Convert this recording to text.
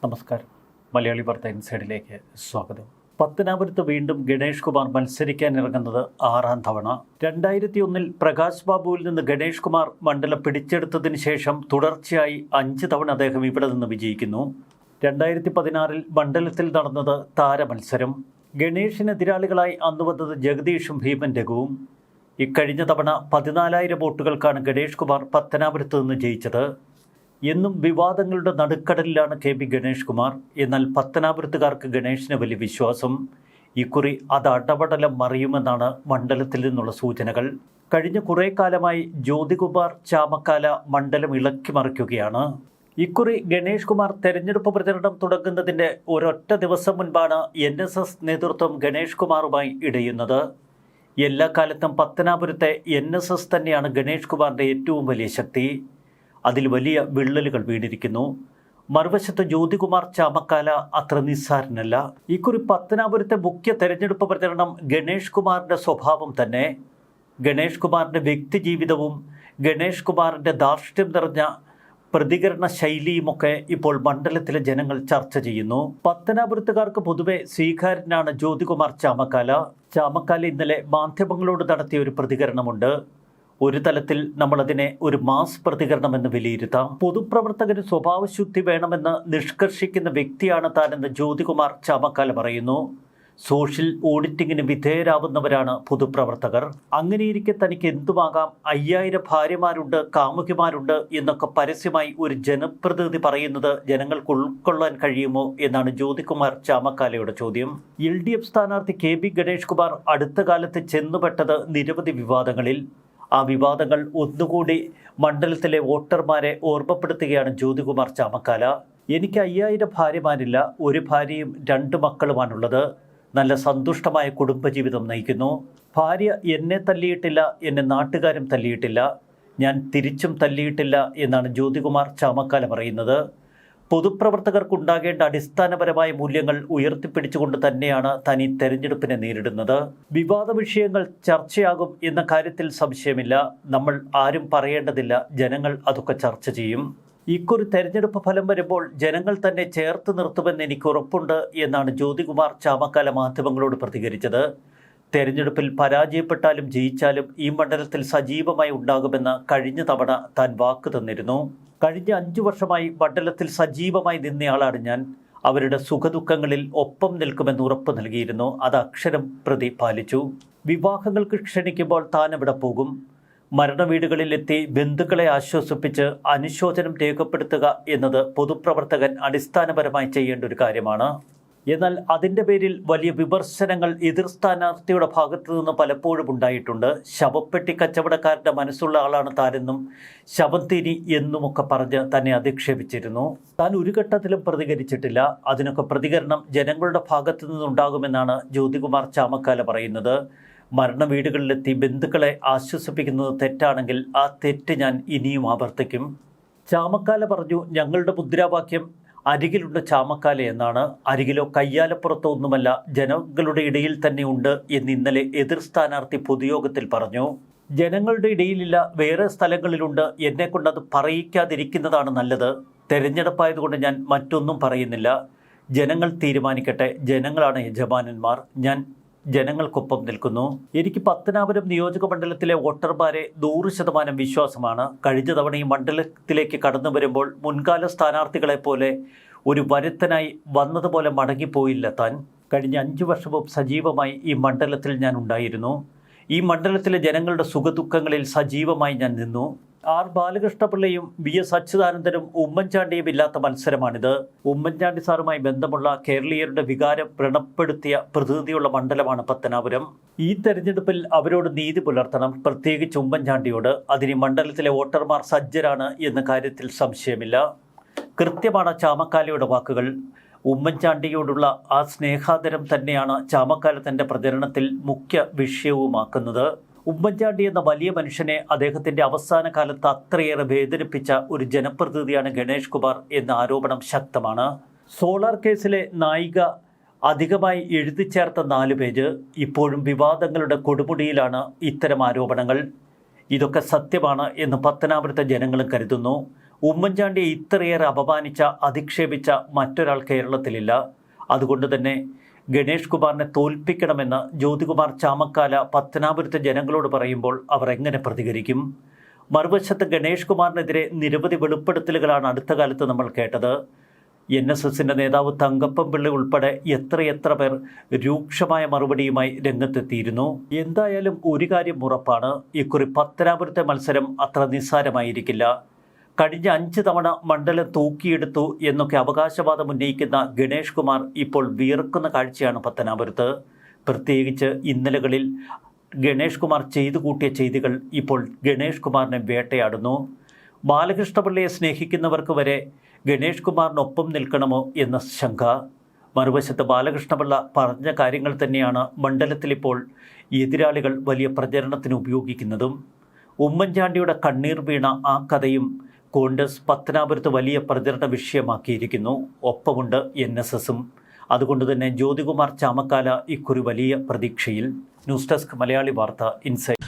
നമസ്കാരം. മലയാളി വാർത്ത ഇൻസൈഡിലേക്ക് സ്വാഗതം. പത്തനാപുരത്ത് വീണ്ടും ഗണേഷ് കുമാർ മത്സരിക്കാനിറങ്ങുന്നത് 6ാം തവണ. 2001 പ്രകാശ് ബാബുവിൽ നിന്ന് ഗണേഷ് കുമാർ മണ്ഡലം പിടിച്ചെടുത്തതിന് ശേഷം തുടർച്ചയായി 5 തവണ അദ്ദേഹം ഇവിടെ നിന്ന് വിജയിക്കുന്നു. 2016 മണ്ഡലത്തിൽ നടന്നത് താരമത്സരം. ഗണേഷിന് എതിരാളികളായി അന്ന് വന്നത് ജഗദീഷും ഭീമൻ രഘുവും. ഇക്കഴിഞ്ഞ തവണ 14,000 വോട്ടുകൾക്കാണ് ഗണേഷ് കുമാർ പത്തനാപുരത്ത് നിന്ന് ജയിച്ചത്. എന്നും വിവാദങ്ങളുടെ നടുക്കടലിലാണ് കെ.പി. ഗണേഷ് കുമാർ. എന്നാൽ പത്തനാപുരത്തുകാർക്ക് ഗണേഷിന് വലിയ വിശ്വാസം. ഇക്കുറി അത് അടപടലം മറിയുമെന്നാണ് മണ്ഡലത്തിൽ നിന്നുള്ള സൂചനകൾ. കഴിഞ്ഞ കുറേ കാലമായി ജ്യോതികുമാർ ചാമക്കാല മണ്ഡലം ഇളക്കി മറിക്കുകയാണ്. ഇക്കുറി ഗണേഷ് കുമാർ തെരഞ്ഞെടുപ്പ് പ്രചരണം തുടങ്ങുന്നതിൻ്റെ ഒരൊറ്റ ദിവസം മുൻപാണ് NSS നേതൃത്വം ഗണേഷ് കുമാറുമായി ഇടയുന്നത്. എല്ലാ കാലത്തും പത്തനാപുരത്തെ NSS തന്നെയാണ് ഗണേഷ് കുമാറിൻ്റെ ഏറ്റവും വലിയ ശക്തി. അതിൽ വലിയ വിള്ളലുകൾ വീണിരിക്കുന്നു. മറുവശത്ത് ജ്യോതികുമാർ ചാമക്കാല അത്ര നിസ്സാരനല്ല. ഇക്കുറി പത്തനാപുരത്തെ മുഖ്യ തെരഞ്ഞെടുപ്പ് പ്രചരണം ഗണേഷ് കുമാറിൻ്റെ സ്വഭാവം തന്നെ. ഗണേഷ് കുമാറിൻ്റെ വ്യക്തിജീവിതവും ഗണേഷ് കുമാറിൻ്റെ ധാർഷ്ട്യം നിറഞ്ഞ പ്രതികരണ ശൈലിയുമൊക്കെ ഇപ്പോൾ മണ്ഡലത്തിലെ ജനങ്ങൾ ചർച്ച ചെയ്യുന്നു. പത്തനാപുരത്തുകാർക്ക് പൊതുവെ സ്വീകാര്യനാണ് ജ്യോതികുമാർ ചാമക്കാല. ചാമക്കാല ഇന്നലെ മാധ്യമങ്ങളോട് നടത്തിയ ഒരു പ്രതികരണമുണ്ട്. ഒരു തലത്തിൽ നമ്മളതിനെ ഒരു മാസ് പ്രതികരണമെന്ന് വിലയിരുത്താം. പൊതുപ്രവർത്തകന് സ്വഭാവശുദ്ധി വേണമെന്ന് നിഷ്കർഷിക്കുന്ന വ്യക്തിയാണ് താനെന്ന് ജ്യോതികുമാർ ചാമക്കാല പറയുന്നു. സോഷ്യൽ ഓഡിറ്റിങ്ങിന് വിധേയരാവുന്നവരാണ് പൊതുപ്രവർത്തകർ. അങ്ങനെയിരിക്കെ തനിക്ക് എന്തുമാകാം, 5000 ഭാര്യമാരുണ്ട്, കാമുകിമാരുണ്ട് എന്നൊക്കെ പരസ്യമായി ഒരു ജനപ്രതിനിധി പറയുന്നത് ജനങ്ങൾക്ക് ഉൾക്കൊള്ളാൻ കഴിയുമോ എന്നാണ് ജ്യോതികുമാർ ചാമക്കാലയുടെ ചോദ്യം. LDF സ്ഥാനാർത്ഥി കെ.പി. ഗണേഷ് കുമാർ അടുത്ത കാലത്ത് ചെന്നുപെട്ടത് നിരവധി വിവാദങ്ങളിൽ. ആ വിവാദങ്ങൾ ഒന്നുകൂടി മണ്ഡലത്തിലെ വോട്ടർമാരെ ഓർമ്മപ്പെടുത്തുകയാണ് ജ്യോതികുമാർ ചാമക്കാല. എനിക്ക് 5000 ഭാര്യമാരില്ല, ഒരു ഭാര്യയും 2 മക്കളുമാണുള്ളത്. നല്ല സന്തുഷ്ടമായ കുടുംബജീവിതം നയിക്കുന്നു. ഭാര്യ എന്നെ തല്ലിയിട്ടില്ല, എന്നെ നാട്ടുകാരും തല്ലിയിട്ടില്ല, ഞാൻ തിരിച്ചും തല്ലിയിട്ടില്ല എന്നാണ് ജ്യോതികുമാർ ചാമക്കാല പറയുന്നത്. പൊതുപ്രവർത്തകർക്കുണ്ടാകേണ്ട അടിസ്ഥാനപരമായ മൂല്യങ്ങൾ ഉയർത്തിപ്പിടിച്ചുകൊണ്ട് തന്നെയാണ് താൻ ഈ തെരഞ്ഞെടുപ്പിനെ നേരിടുന്നത്. വിവാദ വിഷയങ്ങൾ ചർച്ചയാകും എന്ന കാര്യത്തിൽ സംശയമില്ല. നമ്മൾ ആരും പറയേണ്ടതില്ല, ജനങ്ങൾ അതൊക്കെ ചർച്ച ചെയ്യും. ഇക്കുറി തെരഞ്ഞെടുപ്പ് ഫലം വരുമ്പോൾ ജനങ്ങൾ തന്നെ ചേർത്ത് നിർത്തുമെന്ന് എനിക്ക് ഉറപ്പുണ്ട് എന്നാണ് ജ്യോതികുമാർ ചാമക്കാല മാധ്യമങ്ങളോട് പ്രതികരിച്ചത്. തെരഞ്ഞെടുപ്പിൽ പരാജയപ്പെട്ടാലും ജയിച്ചാലും ഈ മണ്ഡലത്തിൽ സജീവമായി ഉണ്ടാകുമെന്ന് കഴിഞ്ഞ തവണ താൻ വാക്ക് തന്നിരുന്നു. കഴിഞ്ഞ 5 വർഷമായി മണ്ഡലത്തിൽ സജീവമായി നിന്നയാളാണ് ഞാൻ. അവരുടെ സുഖദുഃഖങ്ങളിൽ ഒപ്പം നിൽക്കുമെന്ന് ഉറപ്പ് നൽകിയിരുന്നു. അത് അക്ഷരം പ്രതി പാലിച്ചു. വിവാഹങ്ങൾക്ക് ക്ഷണിക്കുമ്പോൾ താൻ അവിടെ പോകും. മരണവീടുകളിലെത്തി ബന്ധുക്കളെ ആശ്വസിപ്പിച്ച് അനുശോചനം രേഖപ്പെടുത്തുക എന്നത് പൊതുപ്രവർത്തകൻ അടിസ്ഥാനപരമായി ചെയ്യേണ്ട ഒരു കാര്യമാണ്. എന്നാൽ അതിൻ്റെ പേരിൽ വലിയ വിമർശനങ്ങൾ എതിർ സ്ഥാനാർത്ഥിയുടെ ഭാഗത്തു നിന്ന് പലപ്പോഴും ഉണ്ടായിട്ടുണ്ട്. ശവപ്പെട്ടി കച്ചവടക്കാരൻ്റെ മനസ്സുള്ള ആളാണ് താനെന്നും ശവം തിരി എന്നുമൊക്കെ പറഞ്ഞ് തന്നെ അധിക്ഷേപിച്ചിരുന്നു. താൻ ഒരു ഘട്ടത്തിലും പ്രതികരിച്ചിട്ടില്ല. അതിനൊക്കെ പ്രതികരണം ജനങ്ങളുടെ ഭാഗത്തു നിന്നുണ്ടാകുമെന്നാണ് ജ്യോതികുമാർ ചാമക്കാല പറയുന്നത്. മരണവീടുകളിലെത്തി ബന്ധുക്കളെ ആശ്വസിപ്പിക്കുന്നത് തെറ്റാണെങ്കിൽ ആ തെറ്റ് ഞാൻ ഇനിയും ആവർത്തിക്കും. ചാമക്കാല പറഞ്ഞു, ഞങ്ങളുടെ മുദ്രാവാക്യം അരികിലുള്ള ചാമക്കാല എന്നാണ്. അരികിലോ കയ്യാലപ്പുറത്തോ ഒന്നുമല്ല, ജനങ്ങളുടെ ഇടയിൽ തന്നെ ഉണ്ട് എന്ന് ഇന്നലെ എതിർ സ്ഥാനാർത്ഥി പൊതുയോഗത്തിൽ പറഞ്ഞു. ജനങ്ങളുടെ ഇടയിലില്ല, വേറെ സ്ഥലങ്ങളിലുണ്ട്. എന്നെക്കൊണ്ടത് പറയിക്കാതിരിക്കുന്നതാണ് നല്ലത്. തെരഞ്ഞെടുപ്പായതുകൊണ്ട് ഞാൻ മറ്റൊന്നും പറയുന്നില്ല. ജനങ്ങൾ തീരുമാനിക്കട്ടെ. ജനങ്ങളാണ് യജമാനന്മാർ. ഞാൻ ജനങ്ങൾക്കൊപ്പം നിൽക്കുന്നു. എനിക്ക് പത്തനാപുരം നിയോജക മണ്ഡലത്തിലെ വോട്ടർമാരെ 100% വിശ്വാസമാണ്. കഴിഞ്ഞ തവണ ഈ മണ്ഡലത്തിലേക്ക് കടന്നു വരുമ്പോൾ മുൻകാല സ്ഥാനാർത്ഥികളെപ്പോലെ ഒരു വരുത്തനായി വന്നതുപോലെ മടങ്ങിപ്പോയില്ല താൻ. കഴിഞ്ഞ 5 വർഷവും സജീവമായി ഈ മണ്ഡലത്തിൽ ഞാൻ ഉണ്ടായിരുന്നു. ഈ മണ്ഡലത്തിലെ ജനങ്ങളുടെ സുഖദുഃഖങ്ങളിൽ സജീവമായി ഞാൻ നിന്നു. ആർ ബാലകൃഷ്ണപിള്ളയും BS അച്യുതാനന്ദനും ഉമ്മൻചാണ്ടിയും ഇല്ലാത്ത മത്സരമാണിത്. ഉമ്മൻചാണ്ടി സാറുമായി ബന്ധമുള്ള കേരളീയരുടെ വികാരം വ്രണപ്പെടുത്തിയ പ്രതിനിധിയുള്ള മണ്ഡലമാണ് പത്തനാപുരം. ഈ തെരഞ്ഞെടുപ്പിൽ അവരോട് നീതി പുലർത്തണം, പ്രത്യേകിച്ച് ഉമ്മൻചാണ്ടിയോട്. അതിന് മണ്ഡലത്തിലെ വോട്ടർമാർ സജ്ജരാണ് എന്ന കാര്യത്തിൽ സംശയമില്ല. കൃത്യമാണ് ചാമക്കാലയുടെ വാക്കുകൾ. ഉമ്മൻചാണ്ടിയോടുള്ള ആ സ്നേഹാദരം തന്നെയാണ് ചാമക്കാല തൻ്റെ പ്രചരണത്തിൽ മുഖ്യ വിഷയവുമാക്കുന്നത്. ഉമ്മൻചാണ്ടി എന്ന വലിയ മനുഷ്യനെ അദ്ദേഹത്തിൻ്റെ അവസാന കാലത്ത് അത്രയേറെ വേദനിപ്പിച്ച ഒരു ജനപ്രതിനിധിയാണ് ഗണേഷ് കുമാർ എന്ന ആരോപണം ശക്തമാണ്. സോളാർ കേസിലെ നായിക അധികമായി എഴുതി ചേർത്ത 4 പേജ്. ഇപ്പോഴും വിവാദങ്ങളുടെ കൊടുമുടിയിലാണ് ഇത്തരം ആരോപണങ്ങൾ. ഇതൊക്കെ സത്യമാണ് എന്ന് പത്തനാപുരത്തെ ജനങ്ങളും കരുതുന്നു. ഉമ്മൻചാണ്ടിയെ ഇത്രയേറെ അപമാനിച്ച, അധിക്ഷേപിച്ച മറ്റൊരാൾ കേരളത്തിലില്ല. അതുകൊണ്ട് തന്നെ ഗണേഷ് കുമാറിനെ തോൽപ്പിക്കണമെന്ന് ജ്യോതികുമാർ ചാമക്കാല പത്തനാപുരത്തെ ജനങ്ങളോട് പറയുമ്പോൾ അവർ എങ്ങനെ പ്രതികരിക്കും? മറുവശത്ത് ഗണേഷ് കുമാറിനെതിരെ നിരവധി വെളിപ്പെടുത്തലുകളാണ് അടുത്ത കാലത്ത് നമ്മൾ കേട്ടത്. NSSന്റെ നേതാവ് തങ്കപ്പൻ പിള്ള ഉൾപ്പെടെ എത്രയെത്ര പേർ രൂക്ഷമായ മറുപടിയുമായി രംഗത്തെത്തിയിരുന്നു. എന്തായാലും ഒരു കാര്യം ഉറപ്പാണ്, ഇക്കുറി പത്തനാപുരത്തെ മത്സരം അത്ര നിസ്സാരമായിരിക്കില്ല. കഴിഞ്ഞ 5 തവണ മണ്ഡലം തൂക്കിയെടുത്തു എന്നൊക്കെ അവകാശവാദം ഉന്നയിക്കുന്ന ഗണേഷ് കുമാർ ഇപ്പോൾ വിയർക്കുന്ന കാഴ്ചയാണ് പത്തനാപുരത്ത്. പ്രത്യേകിച്ച് ഇന്നലകളിൽ ഗണേഷ് കുമാർ ചെയ്തു കൂട്ടിയ ചെയ്തികൾ ഇപ്പോൾ ഗണേഷ് കുമാറിനെ വേട്ടയാടുന്നു. ബാലകൃഷ്ണപിള്ളയെ സ്നേഹിക്കുന്നവർക്ക് വരെ ഗണേഷ് കുമാറിനൊപ്പം നിൽക്കണമോ എന്ന ശങ്ക. മറുവശത്ത് ബാലകൃഷ്ണപിള്ള പറഞ്ഞ കാര്യങ്ങൾ തന്നെയാണ് മണ്ഡലത്തിലിപ്പോൾ എതിരാളികൾ വലിയ പ്രചരണത്തിന് ഉപയോഗിക്കുന്നതും. ഉമ്മൻചാണ്ടിയുടെ കണ്ണീർ വീണ ആ കഥയും കോൺഗ്രസ് പത്തനാപുരത്ത് വലിയ പ്രചരണ വിഷയമാക്കിയിരിക്കുന്നു. ഒപ്പമുണ്ട് NSSും. അതുകൊണ്ട് തന്നെ ജ്യോതികുമാർ ചാമക്കാല ഇക്കുറി വലിയ പ്രതീക്ഷയിൽ. ന്യൂസ് ഡെസ്ക് മലയാളി വാർത്ത ഇൻസൈറ്റ്.